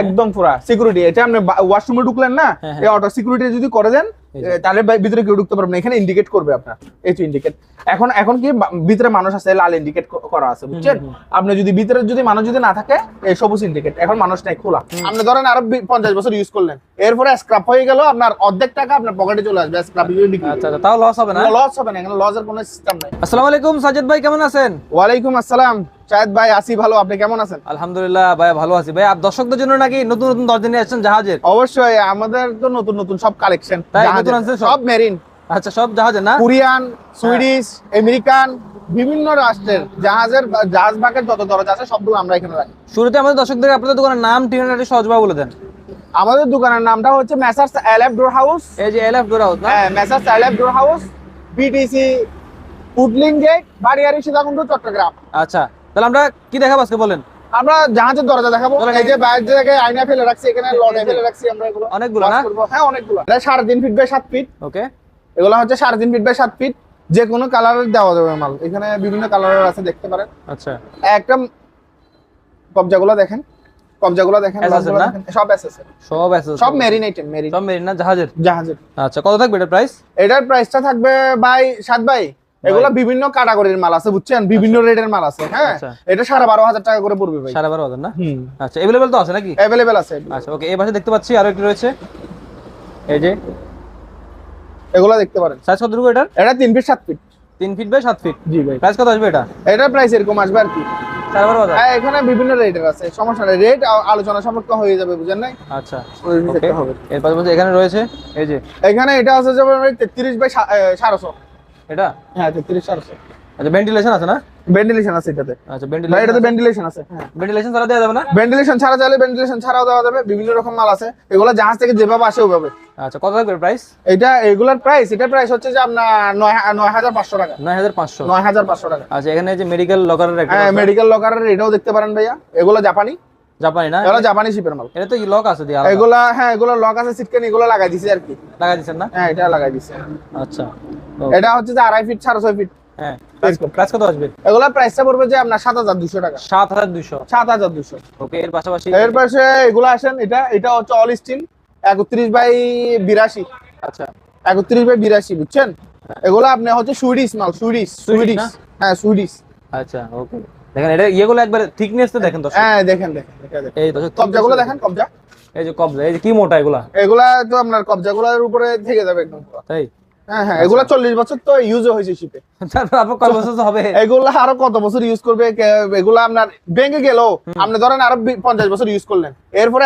একদম পুরা সিকিউরিটি। এটা আপনি ওয়াশরুমে ঢুকলেন না, এই অটো সিকিউরিটি যদি করে দেন তাহলে ভিতরে কেউ ঢুকতে পারবে না। এখানে ইন্ডিকেট করবে আপনার, এই তো ইন্ডিকেট। এখন কি ভিতরে মানুষ আছে, লাল ইন্ডিকেট করা আছে, বুঝছেন? আপনি যদি ভিতরে যদি মানুষ যদি না থাকে, এই সবুজ ইন্ডিকেট। এখন মানুষ নাই, খোলা। আপনি ধরেন আরো 50 বছর ইউজ করলেন, এরপরে স্ক্র্যাপ হয়ে গেল, আপনার অর্ধেক টাকা আপনার পকেটে চলে আসবে। স্ক্র্যাপ যদি বিক্রি, আচ্ছা তাও লস হবে না? লস হবে না, এখানে লসের কোনো সিস্টেম নাই। আসসালামু আলাইকুম সাজ্জাদ ভাই, কেমন আছেন? ওয়ালাইকুম আসসালাম শাহেদ ভাই, আসি ভালো, আপনি কেমন আছেন? আলহামদুলিল্লাহ ভাই, ভালো আছি ভাই। আর দর্শকদের জন্য নাকি নতুন নতুন দরজা নিয়ে আসছেন জাহাজের? অবশ্যই, আমাদের তো নতুন নতুন সব কালেকশন, তাই নতুন আনছেন সব মেরিন। আচ্ছা, সব জাহাজের না? কোরিয়ান, সুইডিশ, আমেরিকান, বিভিন্ন রাষ্ট্রের জাহাজ ভাগের যত দরজা আছে সবগুলো আমরা এখানে রাখি। শুরুতে আমাদের দর্শকদের আপনাদের দোকানের নাম, ঠিকানাটা সহজভাবে বলে দেন। আমাদের দোকানের নামটা হচ্ছে মেসার্স এলএফ ডোর হাউস। এই যে এলএফ ডোর হাউস না? হ্যাঁ, messrs LF door house, BTC উডলিং গেট, বাড়িয়ারি, সীতাকুণ্ড, চট্টগ্রাম। আচ্ছা, তাহলে আমরা কি দেখাবো আজকে বলেন? আমরা জাহাজের দরজা দেখাবো। এই যে বাইরে থেকে আয়না ফেলে রাখছি, এখানে লডে ফেলে রাখছি আমরা এগুলো। অনেকগুলো না? হ্যাঁ, অনেকগুলো। এটা 3.5 ফিট বাই 7 ফিট। ওকে, এগুলো হচ্ছে 3.5 ফিট বাই 7 ফিট। যে কোনো কালারের দেওয়া যাবে মাল, এখানে বিভিন্ন কালারের আছে, দেখতে পারেন। আচ্ছা, একটা কবজাগুলো দেখেন, কবজাগুলো দেখেন, SS না? সব এসএস, সব আছে, সব মেরিন আইটেম, মেরিন, সব মেরিন না, জাহাজের? জাহাজের। আচ্ছা, কত থাকবে এটার প্রাইস? এটার প্রাইসটা থাকবে ভাই সাত ভাই, এগুলা বিভিন্ন ক্যাটাগরির মাল আছে, বুঝছেন? বিভিন্ন রেটের মাল আছে। হ্যাঁ, আচ্ছা। এটা 12,500 টাকা করে পড়বে ভাই। 12,500 না? আচ্ছা, अवेलेबल তো আছে নাকি? अवेलेबल আছে। আচ্ছা, ওকে। এই পাশে দেখতে পাচ্ছি আরো একটি রয়েছে, এই যে এগুলা দেখতে পারেন। সাইজ কত রকম এটার? এটা 3 feet 7 feet. 3 feet by 7 feet. জি ভাই। প্রাইস কত আসবে এটা? এটার প্রাইস এরকম আসবে আর কি, 12,500। হ্যাঁ, এখানে বিভিন্ন রেটের আছে, সমস্যা নেই, রেট আলোচনা সাপেক্ষে হয়ে যাবে, বুঝেন নাই? আচ্ছা, দেখতে হবে। এর পাশাপাশি এখানে রয়েছে এই যে, এখানে এটা আছে যে 33 বাই 1,500। এটা? হ্যাঁ, 33,500। আচ্ছা, ভেন্টিলেশন আছে না? ভেন্টিলেশন আছে এটাতে। আচ্ছা, ভাই এটাতে ভেন্টিলেশন আছে। হ্যাঁ, ভেন্টিলেশন ছাড়া দেওয়া যাবে না? ভেন্টিলেশন ছাড়া চাইলে ভেন্টিলেশন ছাড়াও দেওয়া যাবে, বিভিন্ন রকম মাল আছে। এগুলো জাহাজ থেকে যেভাবে আসে ওইভাবে। আচ্ছা, কত থাকবে প্রাইস? এগুলার প্রাইস, এটার প্রাইস হচ্ছে যে আপনার 9,500 টাকা। 9,500। 9,500 টাকা। আচ্ছা, এখানে যে মেডিকেল লকারের একটা, হ্যাঁ, মেডিকেল লকারের এটাও দেখতে পারেন ভাইয়া। এগুলো জাপানি, জাপানি না? এগুলো জাপানি শিপের মাল। এটা তো লক আছে দিয়া? এগুলা, হ্যাঁ, এগুলো লক আছে, সিটকেন এগুলো লাগাই দিছি আর কি। লাগা দিবেন না? হ্যাঁ, এটা লাগাই দিছি। আচ্ছা, এটা হচ্ছে যে 2.5 ফিট 6.5 ফিট। হ্যাঁ, প্রাইস কত আসবে? এগুলা প্রাইসটা পড়বে যে আপনার 7,200 টাকা। 7,200। 7,200। ওকে, এর পাশাপাশি এর পাশে এগুলো আসেন, এটা হচ্ছে অল স্টিল 31 বাই 82। আচ্ছা, 31 বাই 82, বুঝছেন? এগুলো আপনি হচ্ছে সুইডিশ মাল, সুইডিশ। না? হ্যাঁ, সুইডিশ। আচ্ছা, ওকে। দেখেন এটা ইয়েগুলো একবার থিকনেস তো দেখেন তো। হ্যাঁ, দেখেন দেখেন দেখেন। এই তো কবজাগুলো দেখেন, কবজা। এই যে কবজা, এই যে কি মোটা এগুলা। এগুলা তো আপনার কবজাগুলোর উপরে থেকে যাবে একদম পুরো। তাই? হ্যাঁ হ্যাঁ, এগুলা 40 বছর তো ইউজ হয়েছে শিপে। তারপর আপনার কত বছর হবে? এগুলা আরো কত বছর ইউজ করবে? এগুলা আপনার ভেঙে গেল, আপনি ধরেন আরো 50 বছর ইউজ করলেন, এরপরে